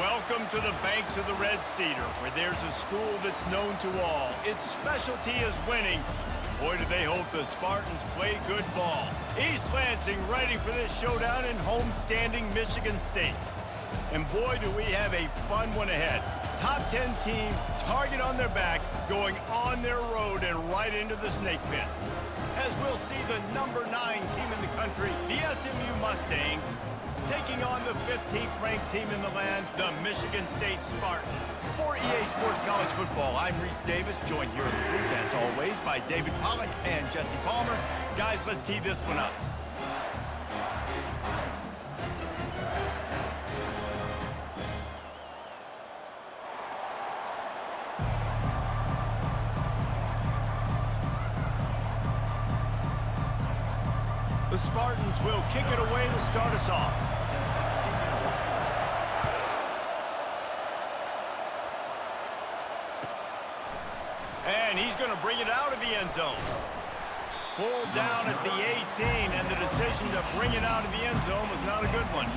Welcome to the banks of the Red Cedar, where there's a school that's known to all. Its specialty is winning. Boy, do they hope the Spartans play good ball. East Lansing ready for this showdown in homestanding Michigan State. And boy, do we have a fun one ahead. Top 10 team, target on their back, going on their road and right into the snake pit. As we'll see the number 9 team in the country, the SMU Mustangs, taking on the 15th ranked team in the land, the Michigan State Spartans. For EA Sports College Football, I'm Reese Davis, joined here in the booth, as always, by David Pollack and Jesse Palmer. Guys, let's tee this one up. The Spartans will kick it away to start us off. And he's going to bring it out of the end zone. Pulled down at the 18, and the decision to bring it out of the end zone was not a good one.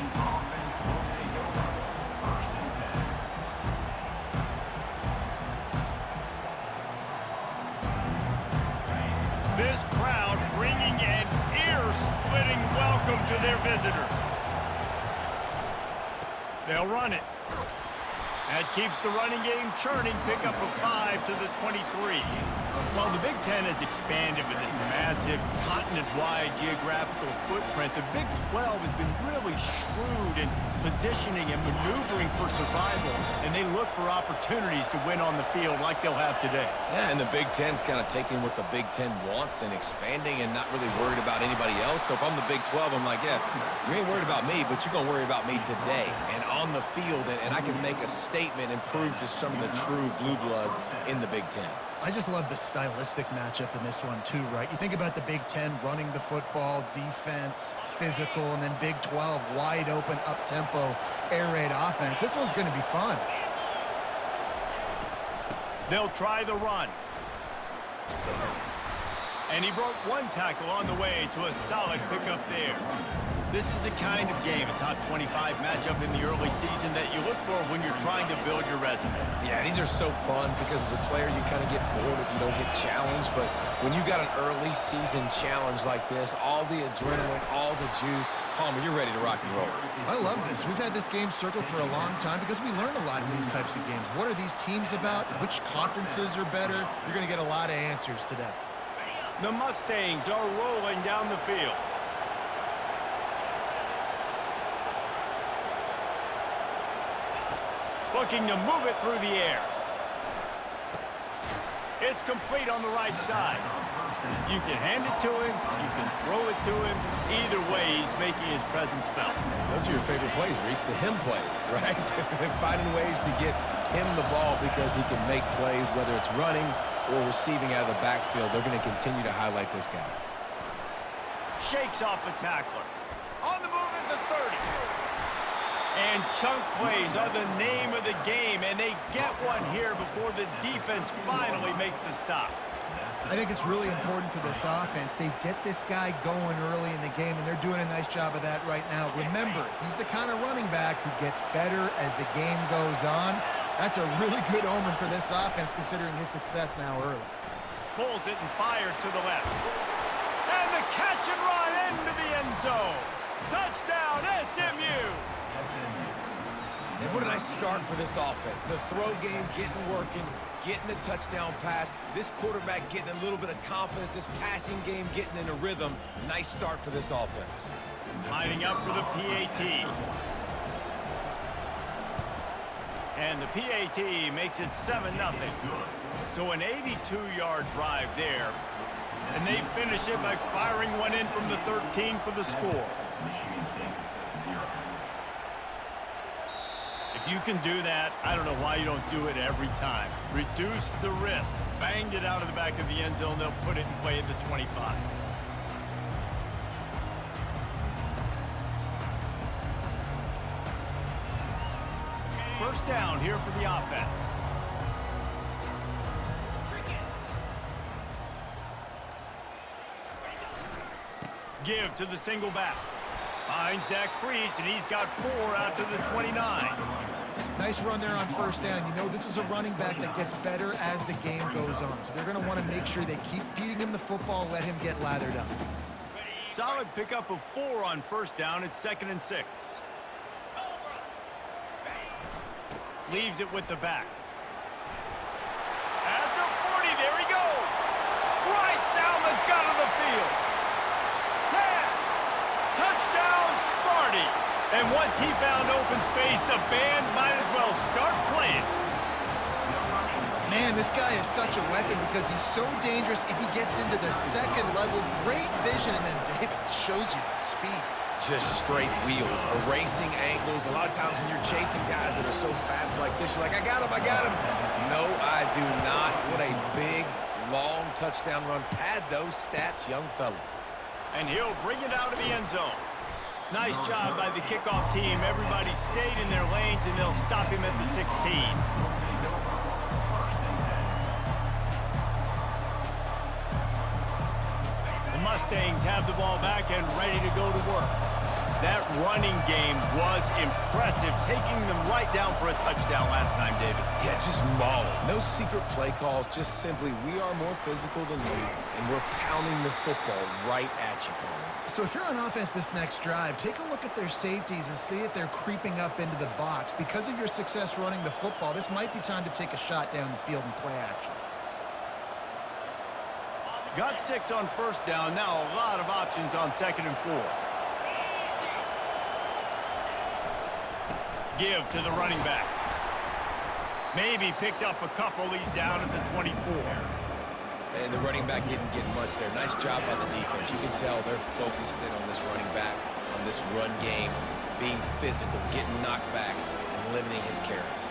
This crowd bringing an ear-splitting welcome to their visitors. They'll run it. That keeps the running game churning. Pick up a 5 to the 23. Well, the Big Ten has expanded with this massive continent-wide geographical footprint. The Big 12 has been really shrewd in positioning and maneuvering for survival, and they look for opportunities to win on the field like they'll have today. Yeah, and the Big Ten's kind of taking what the Big Ten wants and expanding and not really worried about anybody else. So if I'm the Big 12, I'm like, yeah, you ain't worried about me, but you're going to worry about me today and on the field, and I can make a statement and prove to some of the true blue bloods in the Big Ten. I just love the stylistic matchup in this one too, right? You think about the Big Ten running the football, defense, physical, and then Big 12 wide open, up-tempo, air raid offense. This one's going to be fun. They'll try the run. And he broke one tackle on the way to a solid pickup there. This is the kind of game, a top 25 matchup in the early season, that you look for when you're trying to build your resume. Yeah, these are so fun because as a player, you kind of get bored if you don't get challenged. But when you got an early season challenge like this, all the adrenaline, all the juice, Palmer, you're ready to rock and roll. I love this. We've had this game circled for a long time because we learn a lot in these types of games. What are these teams about? Which conferences are better? You're going to get a lot of answers today. The Mustangs are rolling down the field. Looking to move it through the air. It's complete on the right side. You can hand it to him, you can throw it to him. Either way, he's making his presence felt. Those are your favorite plays, Reese, the him plays, right? Finding ways to get him the ball because he can make plays, whether it's running or receiving out of the backfield. They're going to continue to highlight this guy. Shakes off the tackler. On the move at the 30. And chunk plays are the name of the game, and they get one here before the defense finally makes the stop. I think it's really important for this offense. They get this guy going early in the game, and they're doing a nice job of that right now. Remember, he's the kind of running back who gets better as the game goes on. That's a really good omen for this offense, considering his success now early. Pulls it and fires to the left. And the catch and run into the end zone. Touchdown, SMU! And what a nice start for this offense. The throw game getting working, getting the touchdown pass. This quarterback getting a little bit of confidence. This passing game getting in a rhythm. Nice start for this offense. Lining up for the PAT. And the PAT makes it 7-0. So an 82-yard drive there. And they finish it by firing one in from the 13 for the score. If you can do that, I don't know why you don't do it every time. Reduce the risk. Banged it out of the back of the end zone. They'll put it in play at the 25. First down here for the offense. Give to the single back. Finds that crease, and he's got 4 out to the 29. Nice run there on first down. You know this is a running back that gets better as the game goes on. So they're going to want to make sure they keep feeding him the football, let him get lathered up. Solid pickup of 4 on first down. It's 2nd and 6. Leaves it with the back. At the 40, there he goes. Right down the gut of the field. 10. Touchdown, Sparty. And once he found open space, the band might as well start playing. Man, this guy is such a weapon because he's so dangerous if he gets into the second level. Great vision, and then David shows you the speed. Just straight wheels, erasing angles. A lot of times when you're chasing guys that are so fast like this, you're like, I got him, I got him. No, I do not. What a big, long touchdown run. Pad those stats, young fella. And he'll bring it out of the end zone. Nice job by the kickoff team. Everybody stayed in their lanes, and they'll stop him at the 16. The Mustangs have the ball back and ready to go to work. That running game was impressive, taking them right down for a touchdown last time, David. Yeah, just mauling. No secret play calls, just simply we are more physical than you, and we're pounding the football right at you, Paul. So if you're on offense this next drive, take a look at their safeties and see if they're creeping up into the box. Because of your success running the football, this might be time to take a shot down the field and play action. Got 6 on first down. Now a lot of options on 2nd and 4. Give to the running back. Maybe picked up a couple. He's down at the 24. And the running back didn't get much there. Nice job by the defense. You can tell they're focused in on this running back, on this run game, being physical, getting knockbacks, and limiting his carries.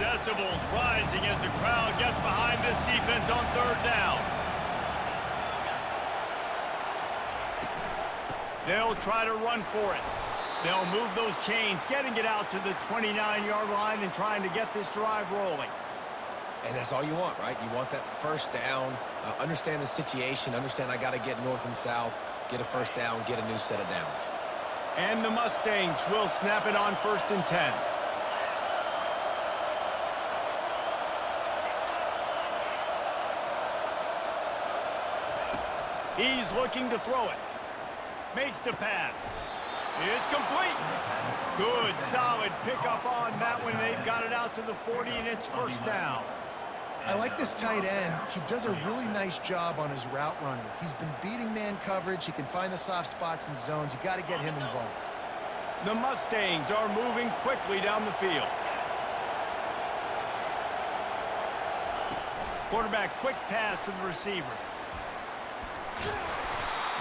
Decibels rising as the crowd gets behind this defense on 3rd down. They'll try to run for it. They'll move those chains, getting it out to the 29-yard line and trying to get this drive rolling. And that's all you want, right? You want that first down, understand the situation, understand I got to get north and south, get a first down, get a new set of downs. And the Mustangs will snap it on 1st and 10. He's looking to throw it. Makes the pass. It's complete. Good, solid pickup on that one. They've got it out to the 40, and it's 1st down. I like this tight end. He does a really nice job on his route running. He's been beating man coverage. He can find the soft spots and zones. You got to get him involved. The Mustangs are moving quickly down the field. Quarterback, quick pass to the receiver.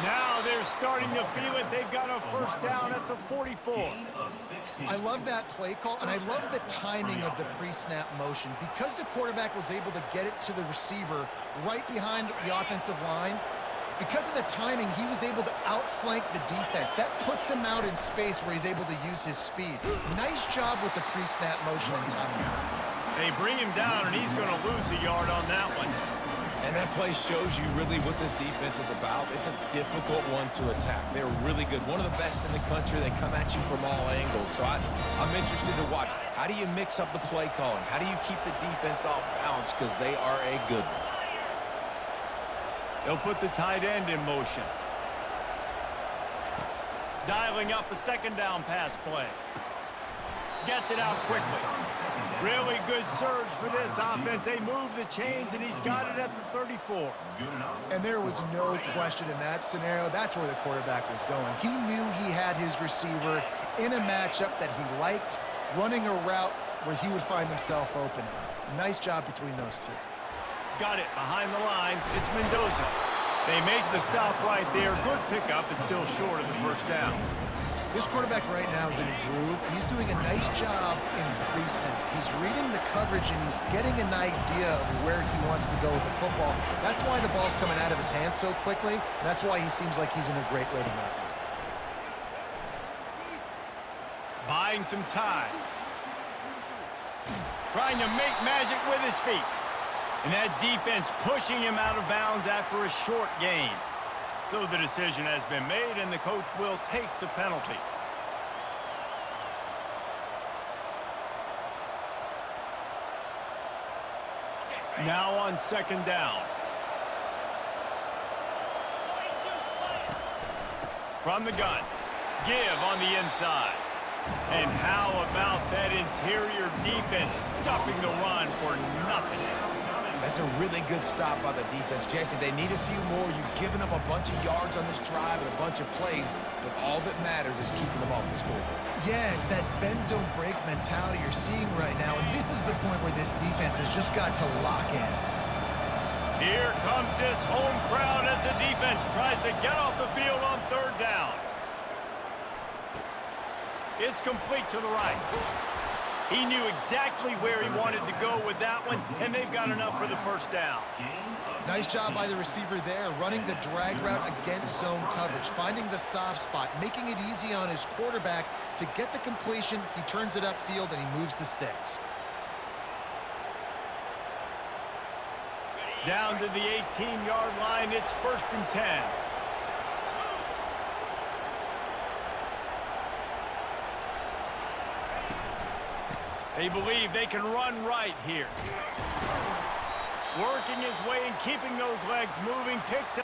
Now they're starting to feel it. They've got a 1st down at the 44. I love that play call, and I love the timing of the pre-snap motion. Because the quarterback was able to get it to the receiver right behind the offensive line, because of the timing, he was able to outflank the defense. That puts him out in space where he's able to use his speed. Nice job with the pre-snap motion and timing. They bring him down, and he's going to lose a yard on that one. And that play shows you really what this defense is about. It's a difficult one to attack. They're really good. One of the best in the country. They come at you from all angles. So I'm interested to watch. How do you mix up the play calling? How do you keep the defense off balance? Because they are a good one. They'll put the tight end in motion. Dialing up a 2nd down pass play. Gets it out quickly. Really good surge for this offense. They move the chains, and he's got it at the 34. And there was no question in that scenario. That's where the quarterback was going. He knew he had his receiver in a matchup that he liked, running a route where he would find himself open. Nice job between those two. Got it behind the line. It's Mendoza. They make the stop right there. Good pickup. It's still short of the 1st down. This quarterback right now is in a groove, and he's doing a nice job in pre-snap. He's reading the coverage, and he's getting an idea of where he wants to go with the football. That's why the ball's coming out of his hands so quickly, and that's why he seems like he's in a great rhythm right now. Buying some time. Trying to make magic with his feet. And that defense pushing him out of bounds after a short gain. So the decision has been made, and the coach will take the penalty. Now on second down. From the gun. Give on the inside. And how about that interior defense stuffing the run for nothing? That's a really good stop by the defense. Jesse, they need a few more. You've given up a bunch of yards on this drive and a bunch of plays, but all that matters is keeping them off the scoreboard. Yeah, it's that bend, don't break mentality you're seeing right now, and this is the point where this defense has just got to lock in. Here comes this home crowd as the defense tries to get off the field on third down. It's complete to the right. He knew exactly where he wanted to go with that one, and they've got enough for the first down. Nice job by the receiver there, running the drag route against zone coverage, finding the soft spot, making it easy on his quarterback to get the completion. He turns it upfield, and he moves the sticks. Down to the 18-yard line, it's 1st and 10. They believe they can run right here. Working his way and keeping those legs moving, picks up.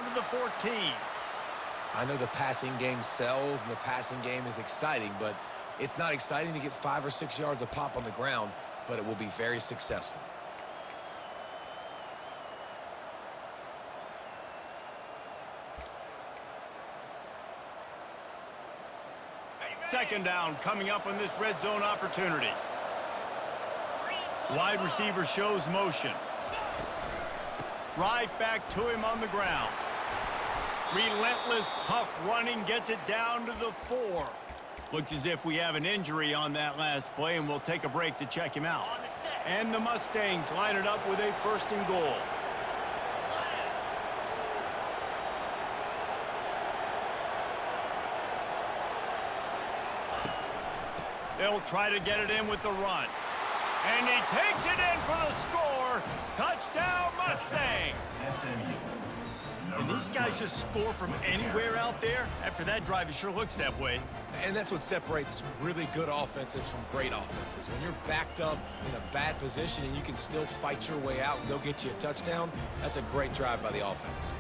Down to the 14. I know the passing game sells and the passing game is exciting, but it's not exciting to get 5 or 6 yards a pop on the ground, but it will be very successful. Second down coming up on this red zone opportunity. Wide receiver shows motion. Right back to him on the ground. Relentless, tough running, gets it down to the 4. Looks as if we have an injury on that last play, and we'll take a break to check him out. And the Mustangs line it up with a 1st and goal. They'll try to get it in with the run. And he takes it in for the score. Touchdown, Mustangs! And these guys just score from anywhere out there? After that drive, it sure looks that way. And that's what separates really good offenses from great offenses. When you're backed up in a bad position and you can still fight your way out and go get you a touchdown, that's a great drive by the offense.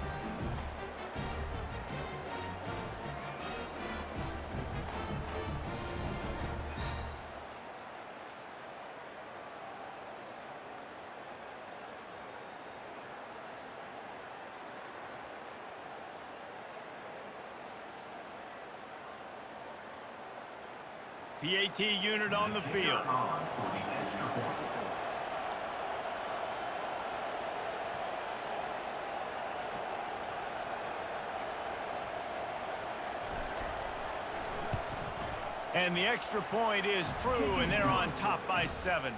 PAT unit on the field. And the extra point is true, and they're on top by 7.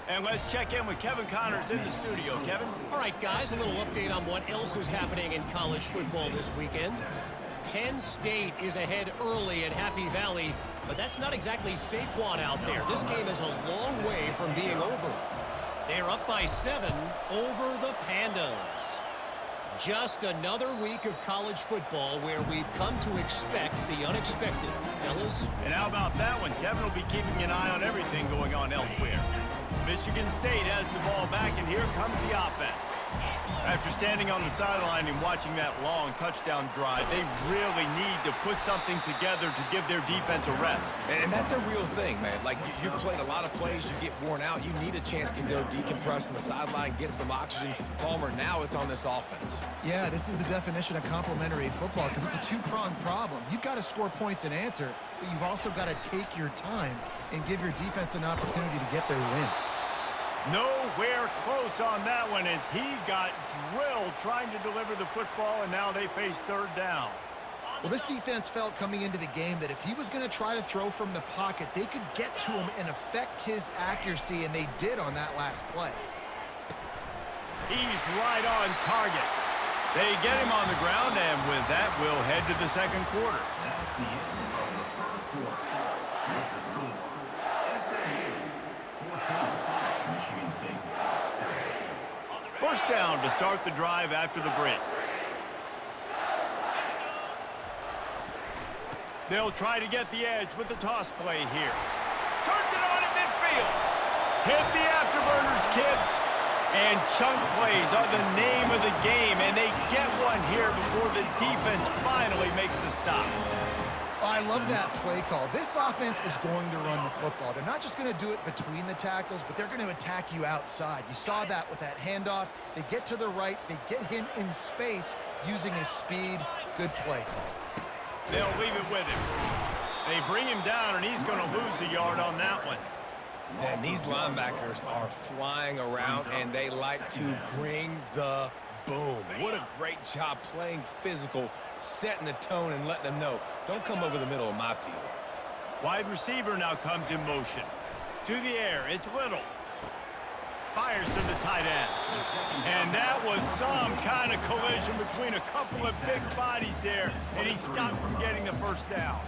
And let's check in with Kevin Connors in the studio. Kevin? All right, guys, a little update on what else is happening in college football this weekend. Penn State is ahead early at Happy Valley, but that's not exactly Saquon out there. This game is a long way from being over. They're up by 7 over the Pandas. Just another week of college football where we've come to expect the unexpected, fellas. And how about that one? Kevin will be keeping an eye on everything going on elsewhere. Michigan State has the ball back, and here comes the offense. After standing on the sideline and watching that long touchdown drive, they really need to put something together to give their defense a rest. And that's a real thing, man. Like, you played a lot of plays, you get worn out, you need a chance to go decompress on the sideline, get some oxygen. Palmer, now it's on this offense. Yeah, this is the definition of complementary football because it's a two-pronged problem. You've got to score points and answer, but you've also got to take your time and give your defense an opportunity to get their win. Nowhere close on that one as he got drilled trying to deliver the football, and now they face third down. Well, this defense felt coming into the game that if he was going to try to throw from the pocket, they could get to him and affect his accuracy, and they did on that last play. He's right on target. They get him on the ground, and with that, we'll head to the second quarter. First down to start the drive after the break. They'll try to get the edge with the toss play here. Turns it on in midfield. Hit the afterburners, kid. And chunk plays are the name of the game, and they get one here before the defense finally makes the stop. I love that play call. This offense is going to run the football. They're not just going to do it between the tackles, but they're going to attack you outside. You saw that with that handoff. They get to the right. They get him in space using his speed. Good play call. They'll leave it with him. They bring him down, and he's going to lose a yard on that one. And these linebackers are flying around, and they like to bring the boom. What a great job playing physical, setting the tone and letting them know, don't come over the middle of my field. Wide receiver now comes in motion. To the air, it's Little. Fires to the tight end. And that was some kind of collision between a couple of big bodies there, and he stopped from getting the first down.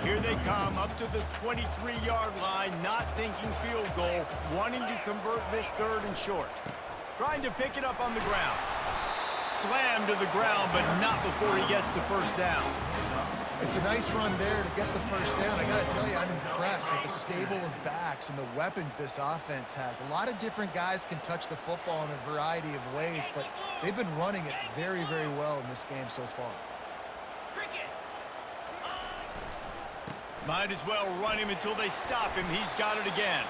Here they come up to the 23-yard line, not thinking field goal, wanting to convert this third and short. Trying to pick it up on the ground. Slammed to the ground, but not before he gets the first down. It's a nice run there to get the first down. I got to tell you, I'm impressed with the stable of backs and the weapons this offense has. A lot of different guys can touch the football in a variety of ways, but they've been running it very, very well in this game so far. Might as well run him until they stop him. He's got it again.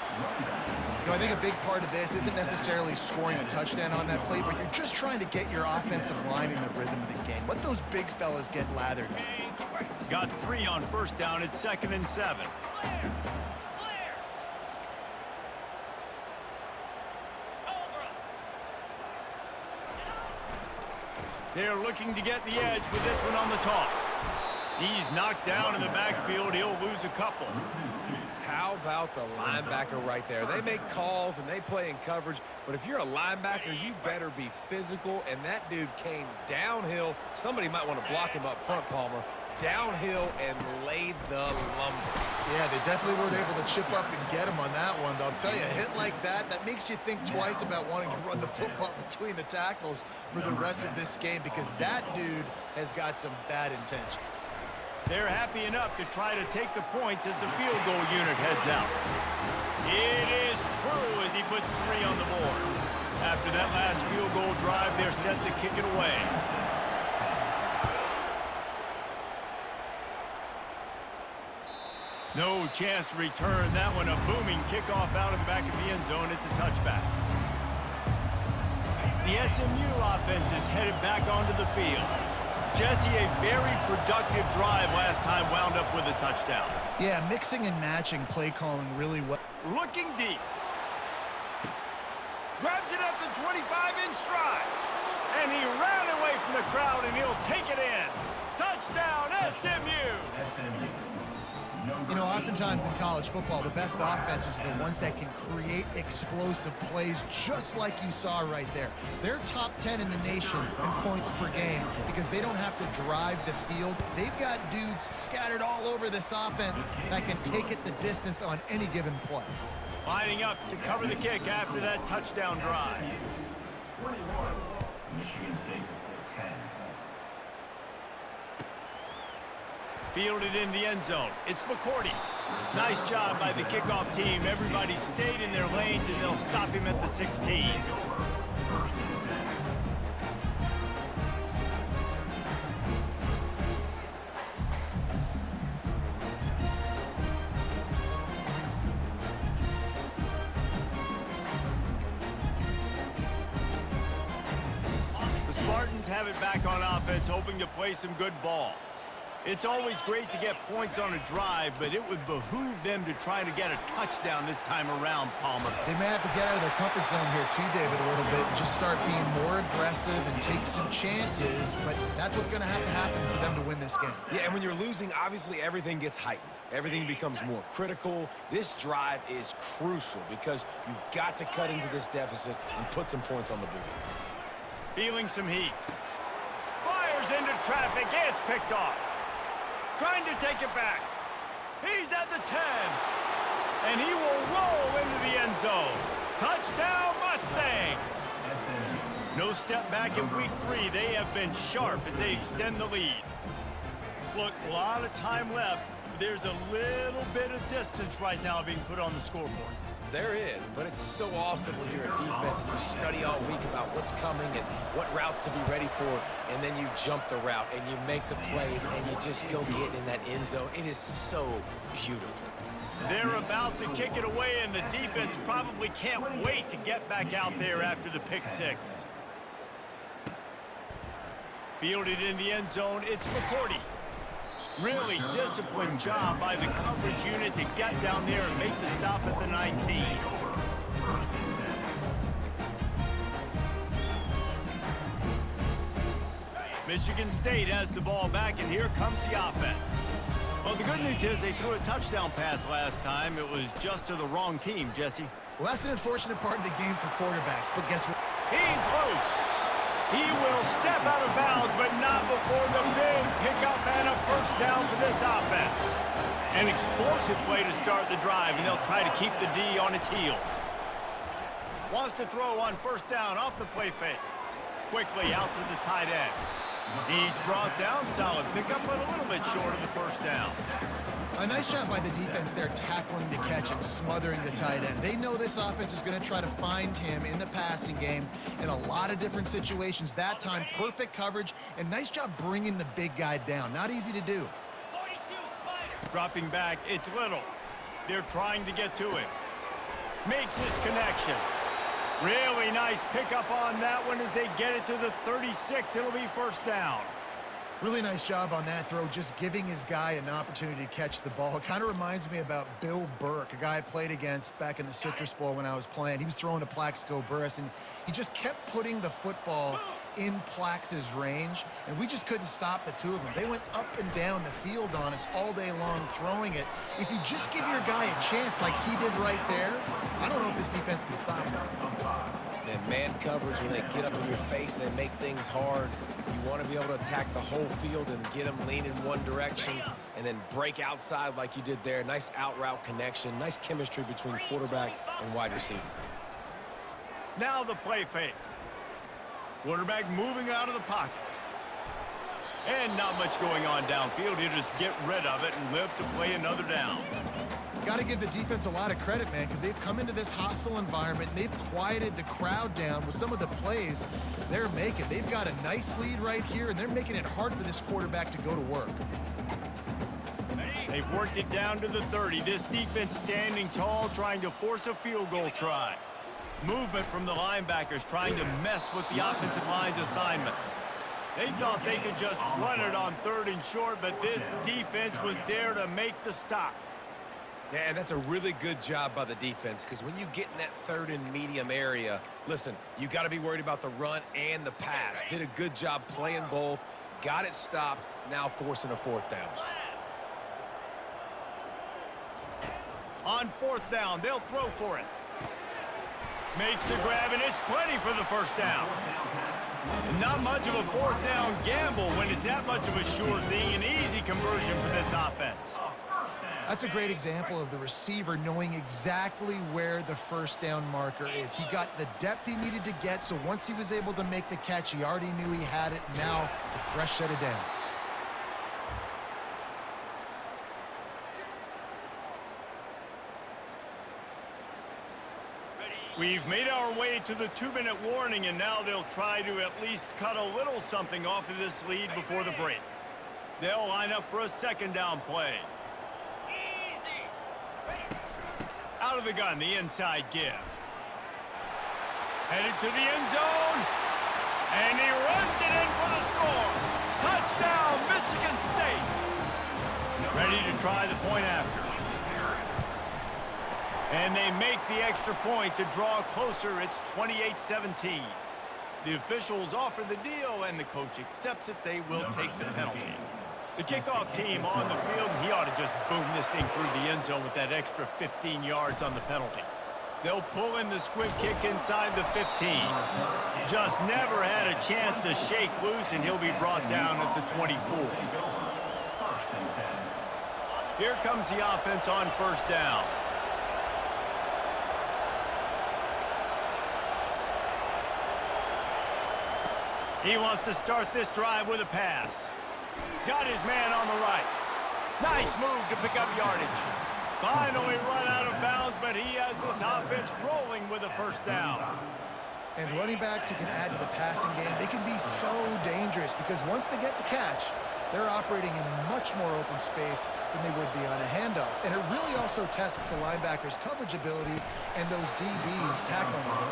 You know, I think a big part of this isn't necessarily scoring a touchdown on that play, but you're just trying to get your offensive line in the rhythm of the game. Let those big fellas get lathered up. Got 3 on first down. It's 2nd and 7. They're looking to get the edge with this one on the toss. He's knocked down in the backfield. He'll lose a couple. How about the linebacker right there? They make calls and they play in coverage, but if you're a linebacker, you better be physical, and that dude came downhill. Somebody might want to block him up front, Palmer. Downhill and laid the lumber. Yeah, they definitely weren't able to chip up and get him on that one. But I'll tell you, a hit like that, that makes you think twice about wanting to run the football between the tackles for the rest of this game, because that dude has got some bad intentions. They're happy enough to try to take the points as the field goal unit heads out. It is true as he puts 3 on the board. After that last field goal drive, they're set to kick it away. No chance to return that one. A booming kickoff out of the back of the end zone. It's a touchback. The SMU offense is headed back onto the field. Jesse, a very productive drive last time, wound up with a touchdown. Yeah, mixing and matching play calling really well. Looking deep. Grabs it at the 25 in stride. And he ran away from the crowd, and he'll take it in. Touchdown, SMU! You know, oftentimes in college football, the best offenses are the ones that can create explosive plays, just like you saw right there. They're top 10 in the nation in points per game because they don't have to drive the field. They've got dudes scattered all over this offense that can take it the distance on any given play. Lining up to cover the kick after that touchdown drive. 21, Michigan State, 10. Fielded in the end zone. It's McCourty. Nice job by the kickoff team. Everybody stayed in their lanes, and they'll stop him at the 16. Spartans have it back on offense, hoping to play some good ball. It's always great to get points on a drive, but it would behoove them to try to get a touchdown this time around, Palmer. They may have to get out of their comfort zone here too, David, a little bit, and just start being more aggressive and take some chances, but that's what's going to have to happen for them to win this game. Yeah, and when you're losing, obviously everything gets heightened. Everything becomes more critical. This drive is crucial because you've got to cut into this deficit and put some points on the board. Feeling some heat. Fires into traffic. It's picked off. Trying to take it back. He's at the 10. And he will roll into the end zone. Touchdown, Mustangs. No step back in week 3. They have been sharp as they extend the lead. Look, a lot of time left. There's a little bit of distance right now being put on the scoreboard. There is, but it's so awesome when you're a defense and you study all week about what's coming and what routes to be ready for, and then you jump the route and you make the plays and you just go get in that end zone. It is so beautiful. They're about to kick it away, and the defense probably can't wait to get back out there after the pick 6. Fielded in the end zone, it's McCourty. Really disciplined job by the coverage unit to get down there and make the stop at the 19. Michigan State has the ball back, and here comes the offense. Well, the good news is they threw a touchdown pass last time. It was just to the wrong team, Jesse. Well, that's an unfortunate part of the game for quarterbacks, but guess what? He's loose. He will step out of bounds, but not before the big pickup and a first down for this offense. An explosive play to start the drive, and they'll try to keep the D on its heels. Wants to throw on first down off the play fake. Quickly out to the tight end. He's brought down, solid pickup, but a little bit short of the first down. A nice job by the defense there tackling the catch and smothering the tight end. They know this offense is going to try to find him in the passing game in a lot of different situations. That time, perfect coverage, and nice job bringing the big guy down. Not easy to do. Dropping back, it's Little. They're trying to get to him. Makes his connection. Really nice pickup on that one as they get it to the 36. It'll be first down. Really nice job on that throw, just giving his guy an opportunity to catch the ball. It kind of reminds me about Bill Burke, a guy I played against back in the Citrus Bowl when I was playing. He was throwing to Plaxico Burress, and he just kept putting the football in Plax's range, and we just couldn't stop the two of them. They went up and down the field on us all day long throwing it. If you just give your guy a chance like he did right there, I don't know if this defense can stop him. And man coverage, when they get up in your face and they make things hard, you want to be able to attack the whole field and get them lean in one direction and then break outside like you did there. Nice out route connection, nice chemistry between quarterback and wide receiver. Now the play fake. Quarterback moving out of the pocket. And not much going on downfield. He'll just get rid of it and live to play another down. Got to give the defense a lot of credit, man, because they've come into this hostile environment and they've quieted the crowd down with some of the plays they're making. They've got a nice lead right here, and they're making it hard for this quarterback to go to work. They've worked it down to the 30. This defense standing tall, trying to force a field goal try. Movement from the linebackers trying to mess with the offensive line's assignments. They thought they could just run it on 3rd and short, but this defense was there to make the stop. Yeah, and that's a really good job by the defense, because when you get in that 3rd and medium area, listen, you got to be worried about the run and the pass. Did a good job playing both, got it stopped, now forcing a 4th down. On 4th down, they'll throw for it. Makes the grab, and it's plenty for the first down. And not much of a 4th down gamble when it's that much of a sure thing, an easy conversion for this offense. That's a great example of the receiver knowing exactly where the first down marker is. He got the depth he needed to get, so once he was able to make the catch, he already knew he had it. Now, a fresh set of downs. We've made our way to the 2-minute warning, and now they'll try to at least cut a little something off of this lead before the break. They'll line up for a 2nd down play. Out of the gun, the inside give. Headed to the end zone. And he runs it in for the score. Touchdown, Michigan State. Ready to try the point after. And they make the extra point to draw closer. It's 28-17. The officials offer the deal, and the coach accepts it. They will take the penalty. The kickoff team on the field, he ought to just boom this thing through the end zone with that extra 15 yards on the penalty. They'll pull in the squib kick inside the 15. Just never had a chance to shake loose, and he'll be brought down at the 24. Here comes the offense on first down. He wants to start this drive with a pass. Got his man on the right. Nice move to pick up yardage. Finally run out of bounds, but he has this offense rolling with a first down. And running backs who can add to the passing game, they can be so dangerous because once they get the catch, they're operating in much more open space than they would be on a handoff. And it really also tests the linebackers' coverage ability and those DBs tackling them.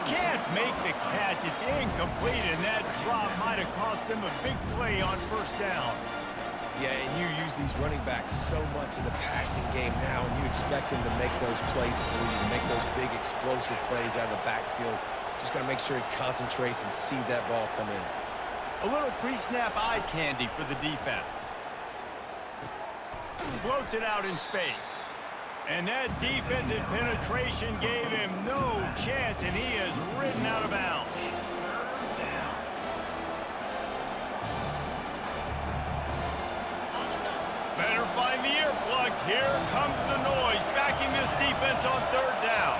Can't make the catch. It's incomplete, and that drop might have cost them a big play on first down. Yeah, and you use these running backs so much in the passing game now, and you expect them to make those plays for you, to make those big explosive plays out of the backfield. Just got to make sure he concentrates and see that ball come in. A little pre-snap eye candy for the defense. Floats it out in space. And that defensive penetration gave him no chance, and he is ridden out of bounds. Better find the earplugs. Here comes the noise, backing this defense on third down.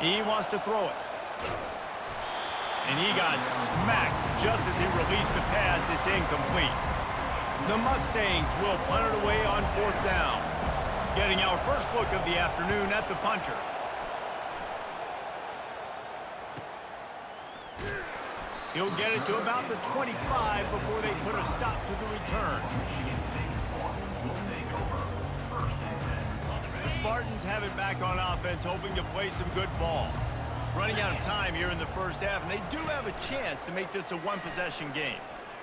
He wants to throw it. And he got smacked just as he released the pass. It's incomplete. The Mustangs will punt it away on fourth down. Getting our first look of the afternoon at the punter. He'll get it to about the 25 before they put a stop to the return. The Spartans have it back on offense, hoping to play some good ball. Running out of time here in the first half, and they do have a chance to make this a one-possession game.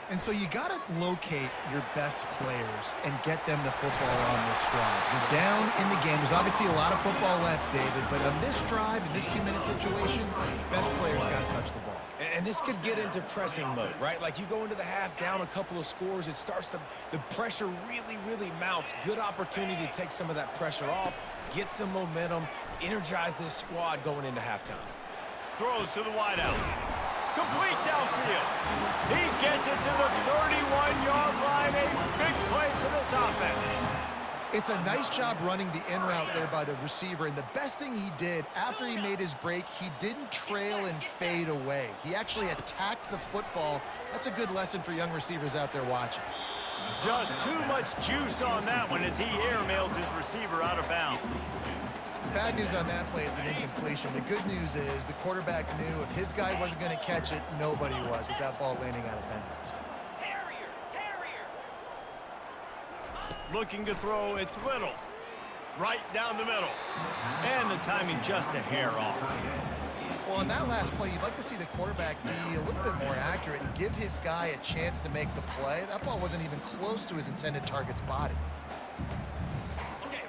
And so you got to locate your best players and get them the football on this drive. You're down in the game. There's obviously a lot of football left, David, but on this drive, in this 2-minute situation, best players got to touch the ball. And this could get into pressing mode, right? Like you go into the half down a couple of scores, it starts to, the pressure really mounts. Good opportunity to take some of that pressure off, get some momentum, energize this squad going into halftime. Throws to the wideout. Complete downfield. He gets it to the 31-yard line. A big play for this offense. It's a nice job running the in route there by the receiver, and the best thing he did after he made his break, he didn't trail and fade away. He actually attacked the football. That's a good lesson for young receivers out there watching. Just too much juice on that one as he airmails his receiver out of bounds. Bad news on that play, it's an incompletion. The good news is the quarterback knew if his guy wasn't going to catch it, nobody was with that ball landing out of bounds. Looking to throw, it's Little. Right down the middle. And the timing just a hair off. Well, on that last play, you'd like to see the quarterback be a little bit more accurate and give his guy a chance to make the play. That ball wasn't even close to his intended target's body.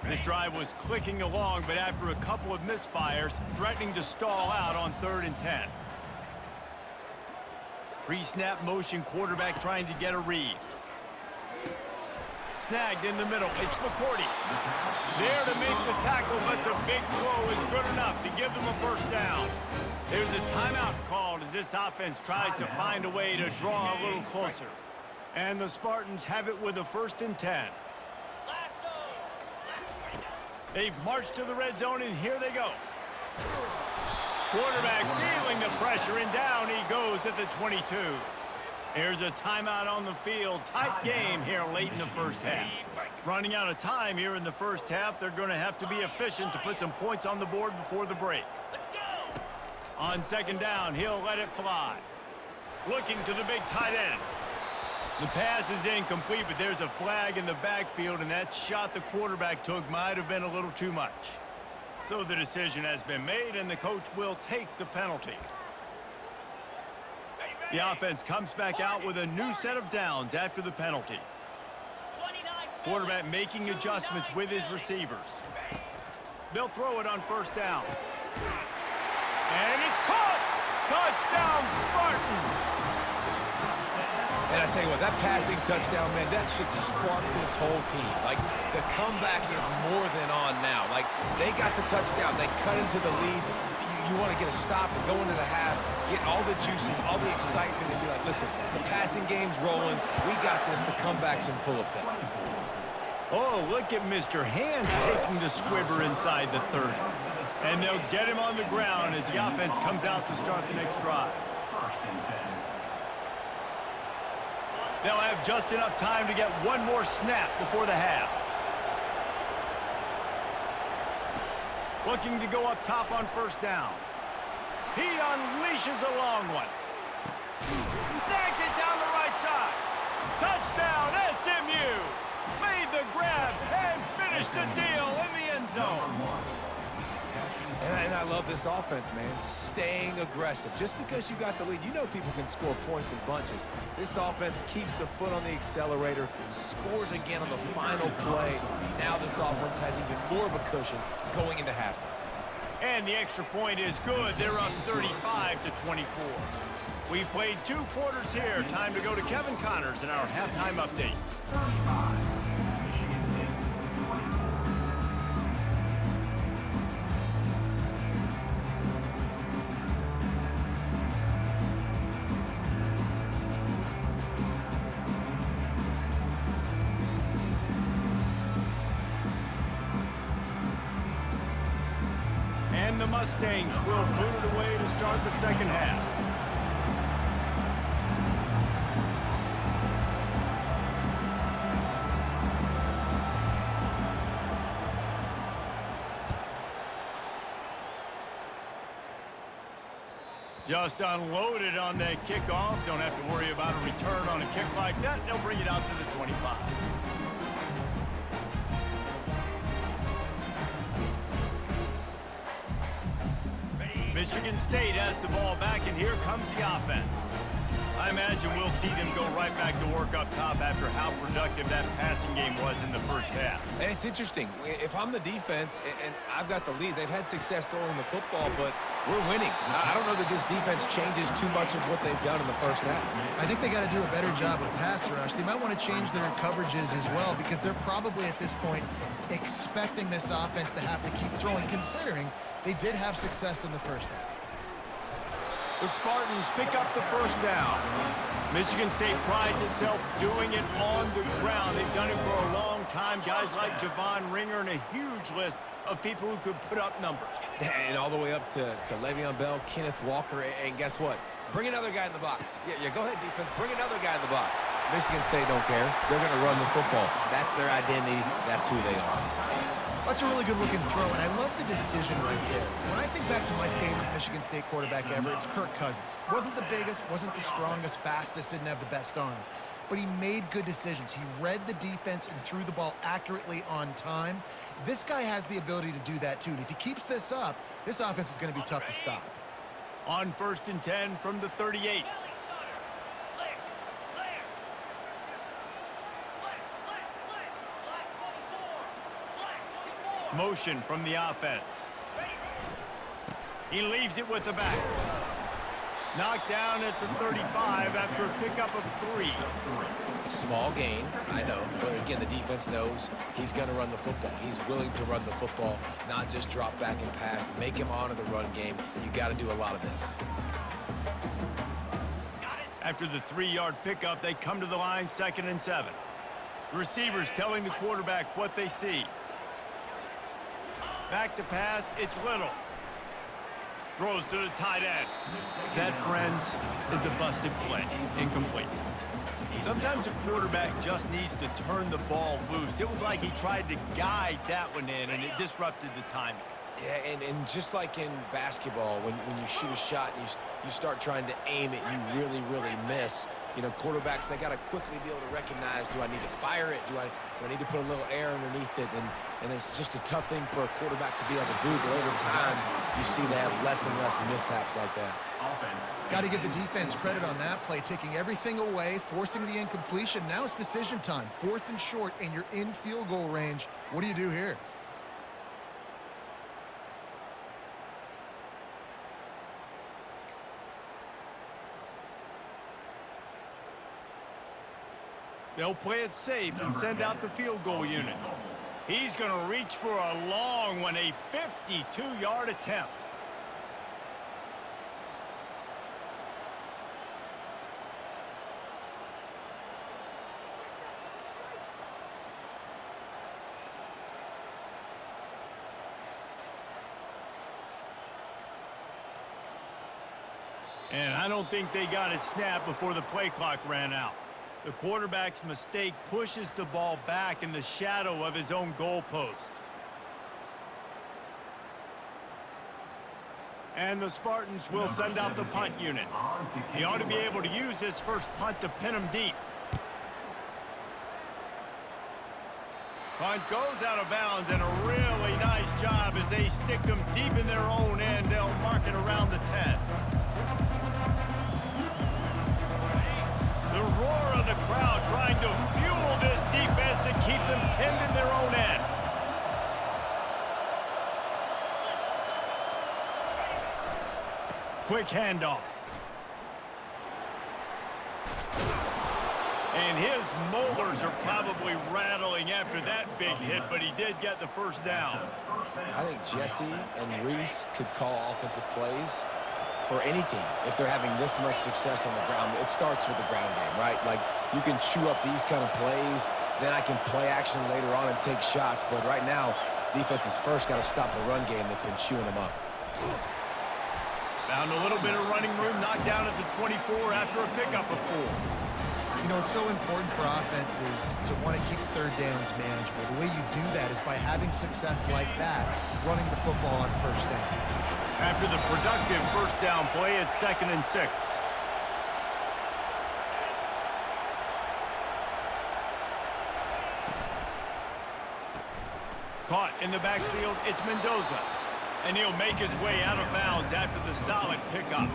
This drive was clicking along, but after a couple of misfires, threatening to stall out on 3rd and 10. Pre-snap motion, quarterback trying to get a read. Snagged in the middle. It's McCourty. There to make the tackle, but the big throw is good enough to give them a first down. There's a timeout called as this offense tries to find a way to draw a little closer. And the Spartans have it with a 1st and 10. They've marched to the red zone, and here they go. Quarterback feeling the pressure, and down he goes at the 22. There's a timeout on the field. Tight game here late in the first half. Running out of time here in the first half. They're going to have to be efficient to put some points on the board before the break. On 2nd down, he'll let it fly. Looking to the big tight end. The pass is incomplete, but there's a flag in the backfield, and that shot the quarterback took might have been a little too much. So the decision has been made, and the coach will take the penalty. The offense comes back out with a new set of downs after the penalty. Quarterback making adjustments with his receivers. They'll throw it on first down. And it's caught! Touchdown, Spartans! And I tell you what, that passing touchdown, man, that should spark this whole team. Like, the comeback is more than on now. Like, they got the touchdown. They cut into the lead. You want to get a stop and go into the half, get all the juices, all the excitement, and be like, listen, the passing game's rolling. We got this. The comeback's in full effect. Oh, look at Mr. Hands taking the squibber inside the 30. And they'll get him on the ground as the offense comes out to start the next drive. They'll have just enough time to get one more snap before the half. Looking to go up top on first down. He unleashes a long one. Snags it down the right side. Touchdown, SMU! Made the grab and finished the deal in the end zone. And I love this offense, man. Staying aggressive. Just because you got the lead, you know people can score points in bunches. This offense keeps the foot on the accelerator, scores again on the final play. Now this offense has even more of a cushion going into halftime. And the extra point is good. They're up 35-24. We've played 2 quarters here. Time to go to Kevin Connors in our halftime update. And the Mustangs will boot it away to start the second half. Just unloaded on that kickoff. Don't have to worry about a return on a kick like that. They'll bring it out to the 25. Michigan State has the ball back, and here comes the offense. I imagine we'll see them go right back to work up top after how productive that passing game was in the first half. And it's interesting. If I'm the defense and I've got the lead, they've had success throwing the football, but we're winning. I don't know that this defense changes too much of what they've done in the first half. I think they got to do a better job with pass rush. They might want to change their coverages as well, because they're probably at this point expecting this offense to have to keep throwing, considering they did have success in the first half. The Spartans pick up the first down. Michigan State prides itself doing it on the ground. They've done it for a long time. Guys like Javon Ringer and a huge list of people who could put up numbers. And all the way up to Le'Veon Bell, Kenneth Walker, and guess what? Bring another guy in the box. Yeah, go ahead, defense. Bring another guy in the box. Michigan State don't care. They're going to run the football. That's their identity. That's who they are. That's a really good-looking throw, and I love the decision right there. When I think back to my favorite Michigan State quarterback ever, it's Kirk Cousins. Wasn't the biggest, wasn't the strongest, fastest, didn't have the best arm. But he made good decisions. He read the defense and threw the ball accurately on time. This guy has the ability to do that, too. And if he keeps this up, this offense is going to be tough to stop. On 1st and 10 from the 38. Motion from the offense. He leaves it with the back. Knocked down at the 35 after a pickup of 3. Small gain, I know, but again, the defense knows he's going to run the football. He's willing to run the football, not just drop back and pass, make him honor the run game. You got to do a lot of this. After the 3-yard pickup, they come to the line, 2nd and 7. Receivers telling the quarterback what they see. Back to pass, it's Little. Throws to the tight end. That, friends, is a busted play. Incomplete. Sometimes a quarterback just needs to turn the ball loose. It was like he tried to guide that one in, and it disrupted the timing. Yeah, and just like in basketball, when you shoot a shot and you start trying to aim it, you really, really miss. You know, quarterbacks, they got to quickly be able to recognize, do I need to fire it? Do I need to put a little air underneath it? And it's just a tough thing for a quarterback to be able to do. But over time, you see they have less and less mishaps like that. Got to give the defense credit on that play, taking everything away, forcing the incompletion. Now it's decision time. 4th and short, and you're in field goal range. What do you do here? They'll play it safe and send out the field goal unit. He's going to reach for a long one, a 52-yard attempt. And I don't think they got it snapped before the play clock ran out. The quarterback's mistake pushes the ball back in the shadow of his own goalpost. And the Spartans will send out the punt unit. He ought to be able to use this first punt to pin him deep. Punt goes out of bounds, and a really nice job as they stick them deep in their own end. They'll mark it around the 10. The roar of the crowd trying to fuel this defense to keep them pinned in their own end. Quick handoff. And his molars are probably rattling after that big hit, but he did get the first down. I think Jesse and Reese could call offensive plays for any team if they're having this much success on the ground. It starts with the ground game, right? Like, you can chew up these kind of plays, then I can play action later on and take shots. But right now, defense has first got to stop the run game that's been chewing them up. Found a little bit of running room, knocked down at the 24 after a pickup of 4. You know, it's so important for offenses to want to keep third downs manageable. The way you do that is by having success like that, running the football on first down. After the productive first down play, it's 2nd and 6. Caught in the backfield, it's Mendoza. And he'll make his way out of bounds after the solid pickup.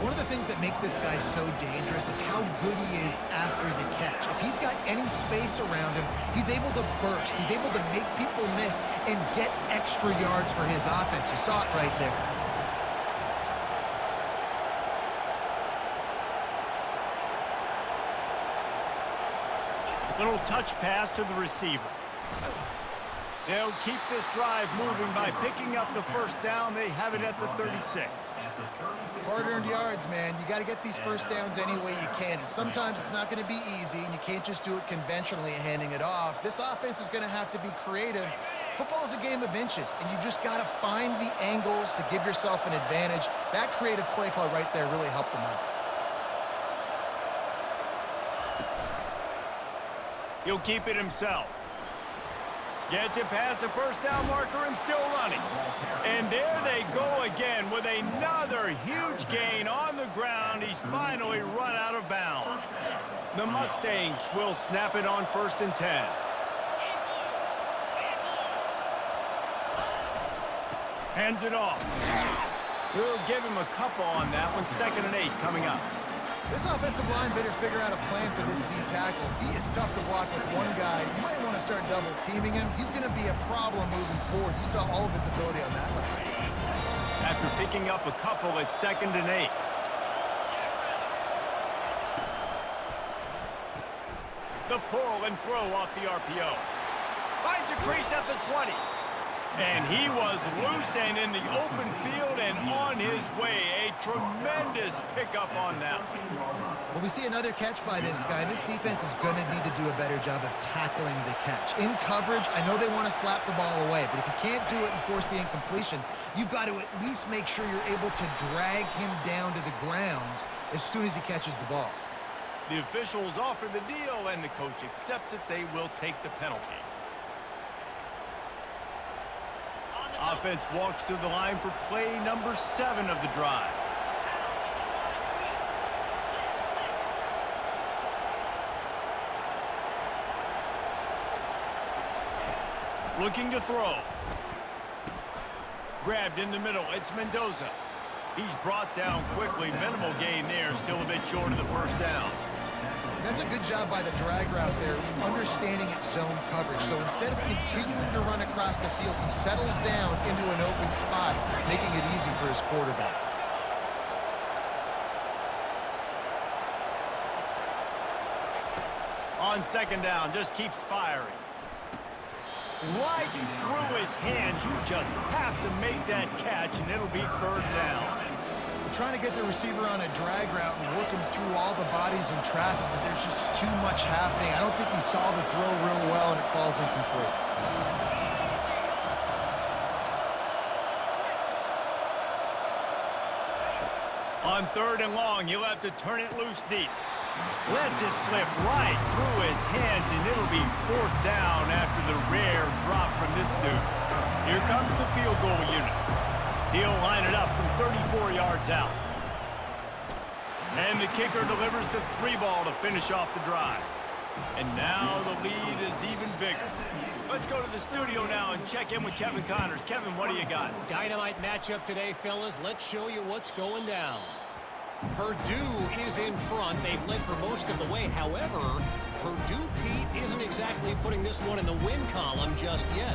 One of the things that makes this guy so dangerous is how good he is after the catch. If he's got any space around him, he's able to burst. He's able to make people miss and get extra yards for his offense. You saw it right there. Little touch pass to the receiver. They'll keep this drive moving by picking up the first down. They have it at the 36. Hard-earned yards, man. You got to get these first downs any way you can. And sometimes it's not going to be easy, and you can't just do it conventionally and handing it off. This offense is going to have to be creative. Football is a game of inches, and you just got to find the angles to give yourself an advantage. That creative play call right there really helped them out. He'll keep it himself. Gets it past the first down marker and still running. And there they go again with another huge gain on the ground. He's finally run out of bounds. The Mustangs will snap it on 1st and 10. Hands it off. We'll give him a couple on that one. 2nd and 8 coming up. This offensive line better figure out a plan for this D tackle. He is tough to block with one guy. You might want to start double teaming him. He's going to be a problem moving forward. You saw all of his ability on that last play. After picking up a couple, it's 2nd and 8. The pull and throw off the RPO. Finds a crease at the 20. And he was loose and in the open field and on his way. A tremendous pickup on that one. Well, we see another catch by this guy. This defense is going to need to do a better job of tackling the catch. In coverage, I know they want to slap the ball away, but if you can't do it and force the incompletion, you've got to at least make sure you're able to drag him down to the ground as soon as he catches the ball. The officials offer the deal, and the coach accepts it. They will take the penalty. Offense walks to the line for play number 7 of the drive. Looking to throw. Grabbed in the middle. It's Mendoza. He's brought down quickly. Minimal gain there. Still a bit short of the first down. That's a good job by the drag route there, understanding its zone coverage. So instead of continuing to run across the field, he settles down into an open spot, making it easy for his quarterback. On second down, just keeps firing. Right through his hands. You just have to make that catch, and it'll be third down. They're trying to get the receiver on a drag route and working through all the bodies in traffic, but there's just too much happening. I don't think he saw the throw real well, and it falls incomplete. On third and long, you'll have to turn it loose deep. Lets it slip right through his hands, and it'll be fourth down after the rare drop from this dude. Here comes the field goal unit. He'll line it up from 34 yards out. And the kicker delivers the 3-ball to finish off the drive. And now the lead is even bigger. Let's go to the studio now and check in with Kevin Connors. Kevin, what do you got? Dynamite matchup today, fellas. Let's show you what's going down. Purdue is in front. They've led for most of the way. However, Purdue, Pete, isn't exactly putting this one in the win column just yet.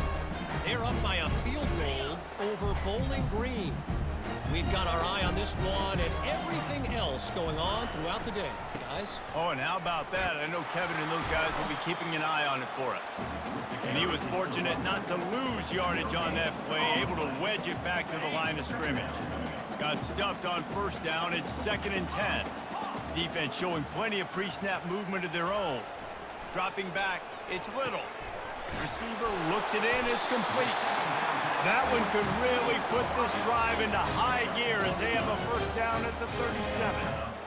They're up by a field goal over Bowling Green. We've got our eye on this one and everything else going on throughout the day, guys. Oh, and how about that? I know Kevin and those guys will be keeping an eye on it for us. And he was fortunate not to lose yardage on that play, able to wedge it back to the line of scrimmage. Got stuffed on first down. It's 2nd and 10. Defense showing plenty of pre-snap movement of their own. Dropping back, it's Little. Receiver looks it in, it's complete. That one could really put this drive into high gear as they have a first down at the 37.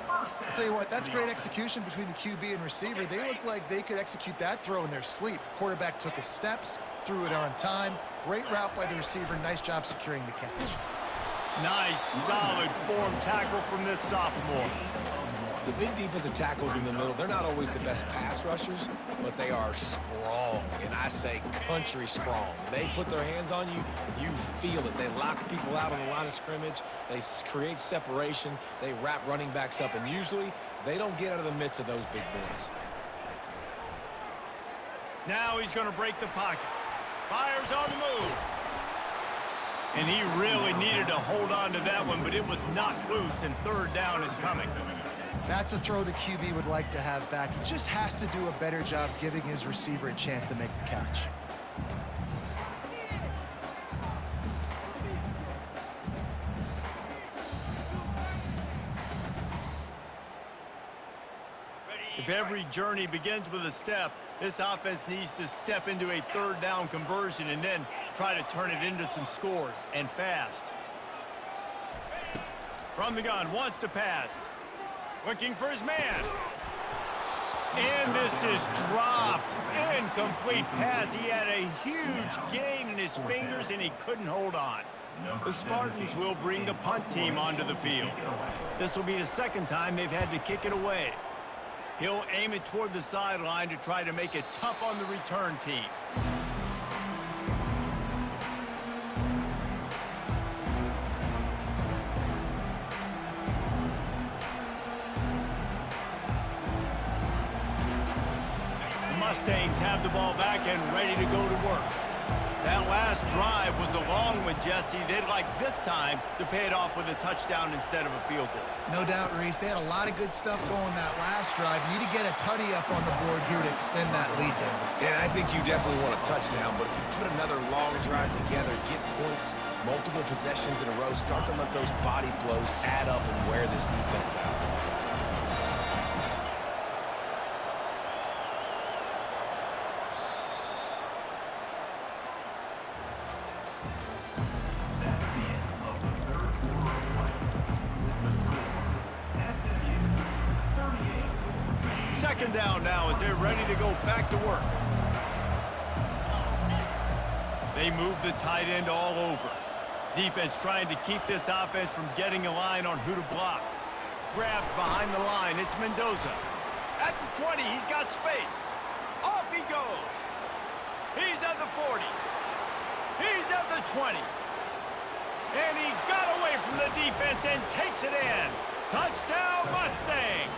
I'll tell you what, that's great execution between the QB and receiver. They look like they could execute that throw in their sleep. Quarterback took his steps, threw it on time. Great route by the receiver. Nice job securing the catch. Nice, solid form tackle from this sophomore. The big defensive tackles in the middle, they're not always the best pass rushers, but they are strong, and I say country strong. They put their hands on you, you feel it. They lock people out on the line of scrimmage. They create separation. They wrap running backs up, and usually they don't get out of the midst of those big boys. Now he's going to break the pocket. Fires on the move. And he really needed to hold on to that one, but it was knocked loose, and third down is coming. That's a throw the QB would like to have back. He just has to do a better job giving his receiver a chance to make the catch. If every journey begins with a step, this offense needs to step into a third down conversion and then try to turn it into some scores, and fast. From the gun, wants to pass. Looking for his man. And this is dropped. Incomplete pass. He had a huge gain in his fingers, and he couldn't hold on. The Spartans will bring the punt team onto the field. This will be the second time they've had to kick it away. He'll aim it toward the sideline to try to make it tough on the return team. The Mustangs have the ball back and ready to go to work. That last drive was a long one, Jesse. They'd like this time to pay it off with a touchdown instead of a field goal. No doubt, Reese. They had a lot of good stuff going that last drive. Need to get a tutty up on the board here to extend that lead down. And I think you definitely want a touchdown, but if you put another long drive together, get points, multiple possessions in a row, start to let those body blows add up and wear this defense out. Second down now as they're ready to go back to work. They move the tight end all over. Defense trying to keep this offense from getting a line on who to block. Grabbed behind the line, it's Mendoza. At the 20, he's got space. Off he goes. He's at the 40. He's at the 20. And he got away from the defense and takes it in. Touchdown, Mustang!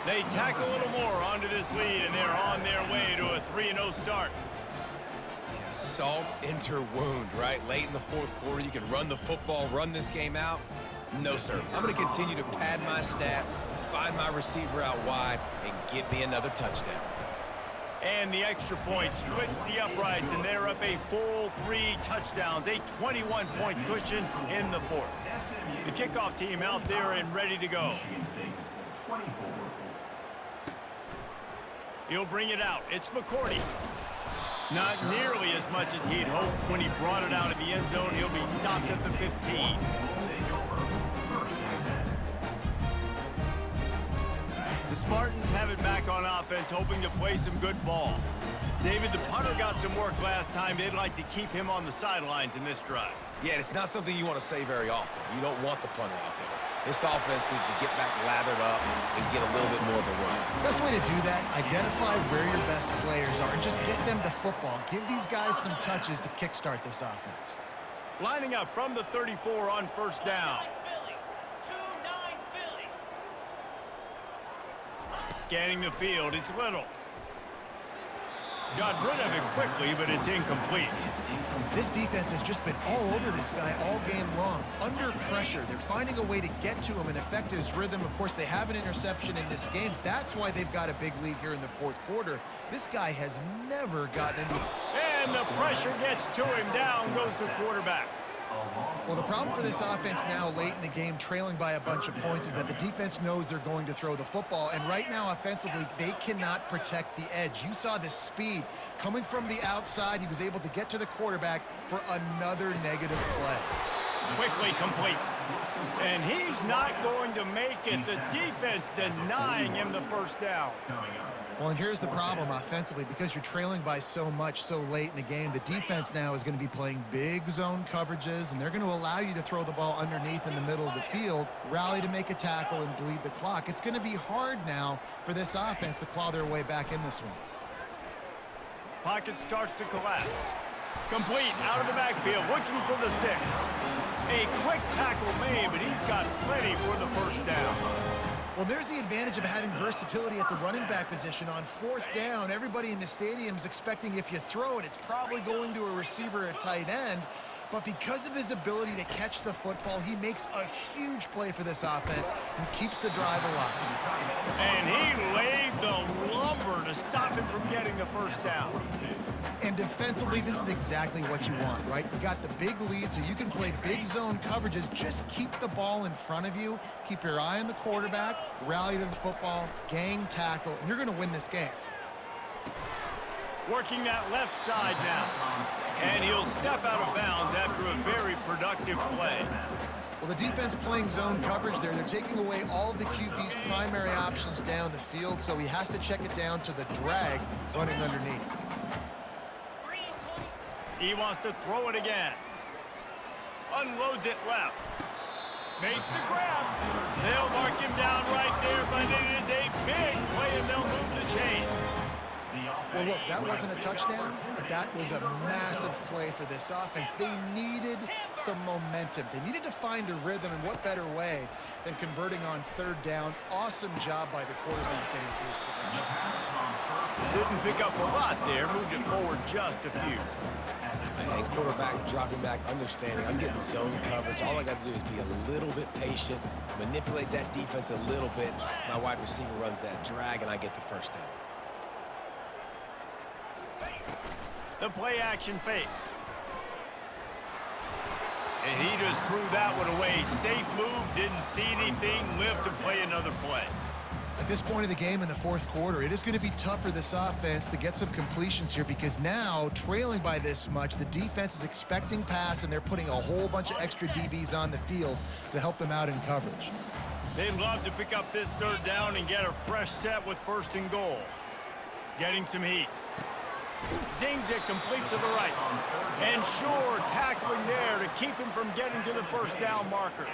They tack a little more onto this lead, and they're on their way to a 3-0 start. Yeah, salt into wound, right? Late in the fourth quarter, you can run the football, run this game out. No, sir. I'm going to continue to pad my stats, find my receiver out wide, and get me another touchdown. And the extra point splits the uprights, and they're up a full 3 touchdowns, a 21-point cushion in the fourth. The kickoff team out there and ready to go. He'll bring it out. It's McCourty. Not nearly as much as he'd hoped when he brought it out of the end zone. He'll be stopped at the 15. The Spartans have it back on offense, hoping to play some good ball. David, the punter got some work last time. They'd like to keep him on the sidelines in this drive. Yeah, it's not something you want to say very often. You don't want the punter out there. This offense needs to get back lathered up and get a little bit more of a run. Best way to do that, identify where your best players are and just get them the football. Give these guys some touches to kickstart this offense. Lining up from the 34 on first down. Scanning the field, it's Little. Got rid of it quickly, but it's incomplete. This defense has just been all over this guy all game long. Under pressure, they're finding a way to get to him and affect his rhythm. Of course, they have an interception in this game. That's why they've got a big lead here in the fourth quarter. This guy has never gotten into it. And the pressure gets to him. Down goes the quarterback. Well, the problem for this offense now late in the game, trailing by a bunch of points, is that the defense knows they're going to throw the football. And right now, offensively, they cannot protect the edge. You saw the speed coming from the outside. He was able to get to the quarterback for another negative play. Quickly complete. And he's not going to make it. The defense denying him the first down. Well, and here's the problem offensively. Because you're trailing by so much so late in the game, the defense now is going to be playing big zone coverages, and they're going to allow you to throw the ball underneath in the middle of the field, rally to make a tackle, and bleed the clock. It's going to be hard now for this offense to claw their way back in this one. Pocket starts to collapse. Complete out of the backfield, looking for the sticks. A quick tackle made, but he's got plenty for the first down. Well, there's the advantage of having versatility at the running back position. On fourth down, everybody in the stadium is expecting if you throw it, it's probably going to a receiver or tight end. But because of his ability to catch the football, he makes a huge play for this offense and keeps the drive alive. And he laid the lumber to stop him from getting the first down. And defensively, this is exactly what you want, right? You got the big lead, so you can play big zone coverages. Just keep the ball in front of you. Keep your eye on the quarterback, rally to the football, gang tackle, and you're going to win this game. Working that left side now. And he'll step out of bounds after a very productive play. Well, the defense playing zone coverage there. They're taking away all of the QB's primary options down the field, so he has to check it down to the drag running underneath. He wants to throw it again. Unloads it left. Makes the grab. They'll mark him down right there, but it is a big play, and they'll move the chains. Well, look, that wasn't a touchdown, but that was a massive play for this offense. They needed some momentum. They needed to find a rhythm, and what better way than converting on third down. Awesome job by the quarterback getting through his progression. Didn't pick up a lot there, moved it forward just a few. And quarterback dropping back, understanding I'm getting zone coverage. All I got to do is be a little bit patient, manipulate that defense a little bit. My wide receiver runs that drag, and I get the first down. The play action fake. And he just threw that one away. Safe move, didn't see anything, lived to play another play. At this point in the game in the fourth quarter, it is going to be tough for this offense to get some completions here because now, trailing by this much, the defense is expecting pass, and they're putting a whole bunch of extra DBs on the field to help them out in coverage. They'd love to pick up this third down and get a fresh set with first and goal. Getting some heat. Zings it complete to the right. And sure, tackling there to keep him from getting to the first down marker.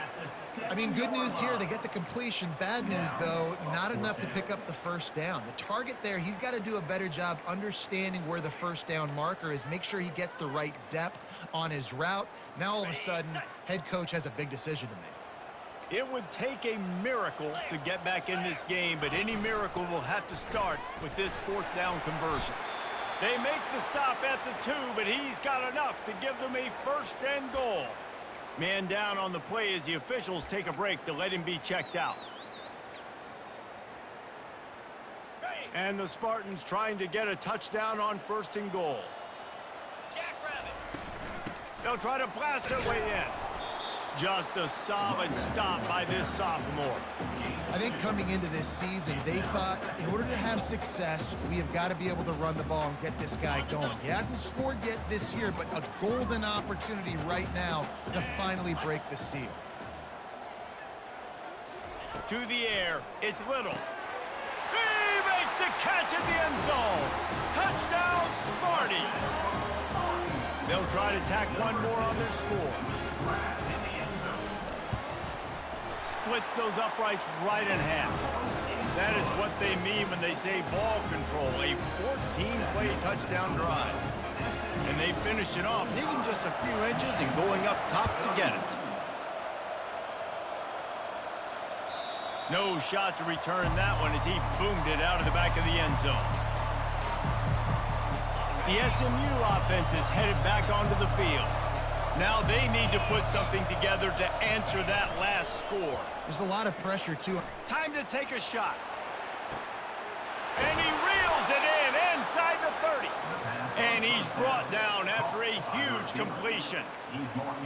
I mean, good news here, they get the completion. Bad news, though, not enough to pick up the first down. The target there, he's got to do a better job understanding where the first down marker is, make sure he gets the right depth on his route. Now, all of a sudden, head coach has a big decision to make. It would take a miracle to get back in this game, but any miracle will have to start with this fourth down conversion. They make the stop at the 2, but he's got enough to give them a first and goal. Man down on the play as the officials take a break to let him be checked out. And the Spartans trying to get a touchdown on first and goal. They'll try to blast their way in. Just a solid stop by this sophomore. I think coming into this season, they thought in order to have success, we have got to be able to run the ball and get this guy going. He hasn't scored yet this year, but a golden opportunity right now to finally break the seal. To the air, it's Little. He makes the catch in the end zone. Touchdown, Sparty. They'll try to tack one more on their score. Splits those uprights right in half. That is what they mean when they say ball control, a 14-play touchdown drive. And they finished it off, needing just a few inches and going up top to get it. No shot to return that one as he boomed it out of the back of the end zone. The SMU offense is headed back onto the field. Now they need to put something together to answer that last score. There's a lot of pressure, too. Time to take a shot. And he reels it in inside the 30. And he's brought down after a huge completion.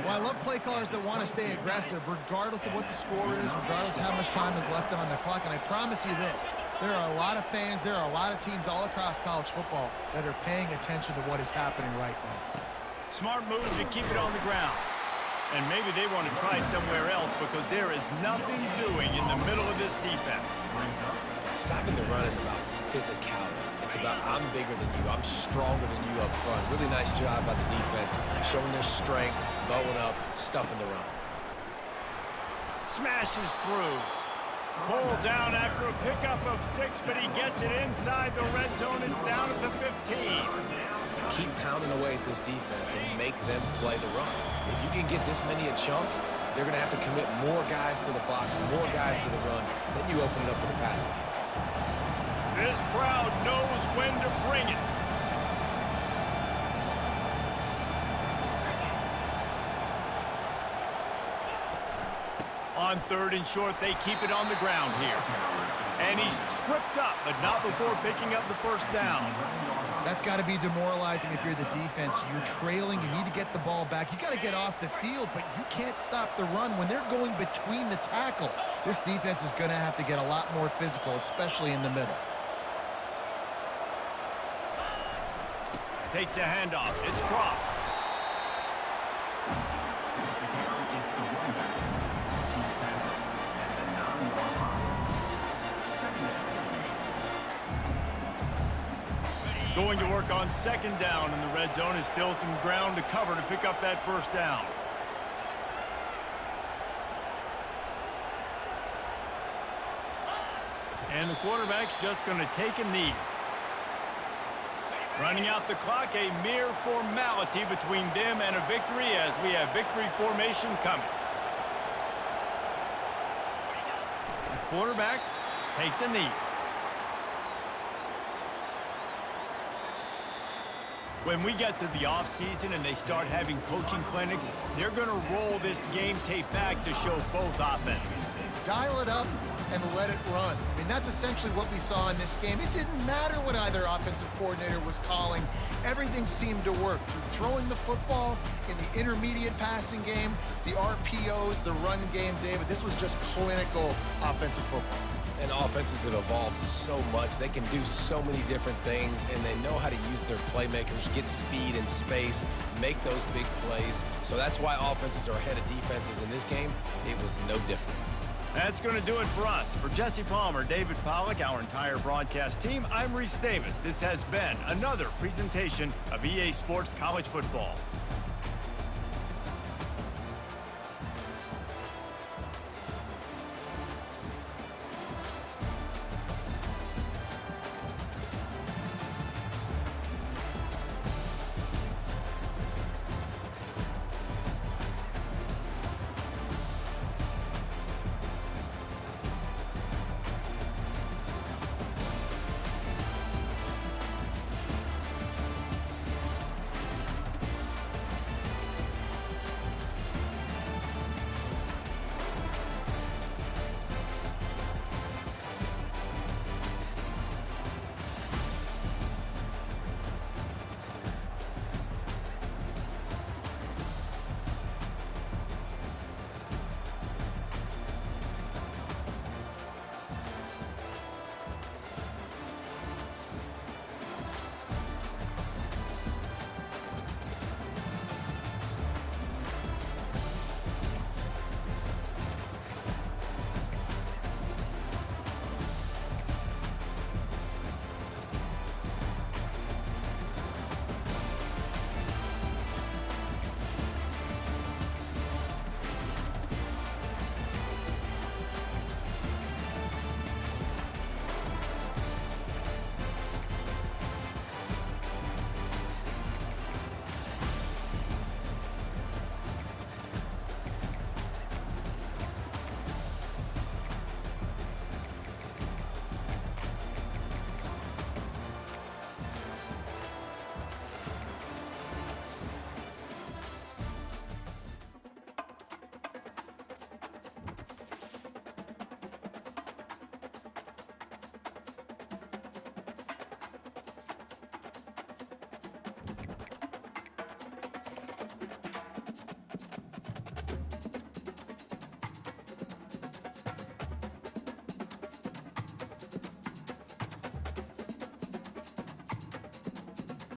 Well, I love play callers that want to stay aggressive, regardless of what the score is, regardless of how much time is left on the clock. And I promise you this, there are a lot of fans, there are a lot of teams all across college football that are paying attention to what is happening right now. Smart move to keep it on the ground. And maybe they want to try somewhere else because there is nothing doing in the middle of this defense. Stopping the run is about physicality. It's about I'm bigger than you, I'm stronger than you up front. Really nice job by the defense, showing their strength, bowing up, stuffing the run. Smashes through. Pulled down after a pickup of 6, but he gets it inside the red zone. It's down at the 15. Keep pounding away at this defense and make them play the run. If you can get this many a chunk, they're going to have to commit more guys to the box, more guys to the run. Then you open it up for the passing game. This crowd knows when to bring it. On 3rd and short, they keep it on the ground here. And he's tripped up, but not before picking up the first down. That's got to be demoralizing if you're the defense. You're trailing. You need to get the ball back. You got to get off the field, but you can't stop the run when they're going between the tackles. This defense is going to have to get a lot more physical, especially in the middle. Takes the handoff. It's Cross. Going to work on 2nd down in the red zone. Is still some ground to cover to pick up that first down. And the quarterback's just going to take a knee. Running out the clock, a mere formality between them and a victory as we have victory formation coming. The quarterback takes a knee. When we get to the offseason and they start having coaching clinics, they're going to roll this game tape back to show both offenses. Dial it up and let it run. I mean, that's essentially what we saw in this game. It didn't matter what either offensive coordinator was calling. Everything seemed to work. Through throwing the football, in the intermediate passing game, the RPOs, the run game, David, this was just clinical offensive football. And offenses have evolved so much. They can do so many different things, and they know how to use their playmakers, get speed and space, make those big plays. So that's why offenses are ahead of defenses in this game. It was no different. That's going to do it for us. For Jesse Palmer, David Pollack, our entire broadcast team, I'm Reese Davis. This has been another presentation of EA Sports College Football.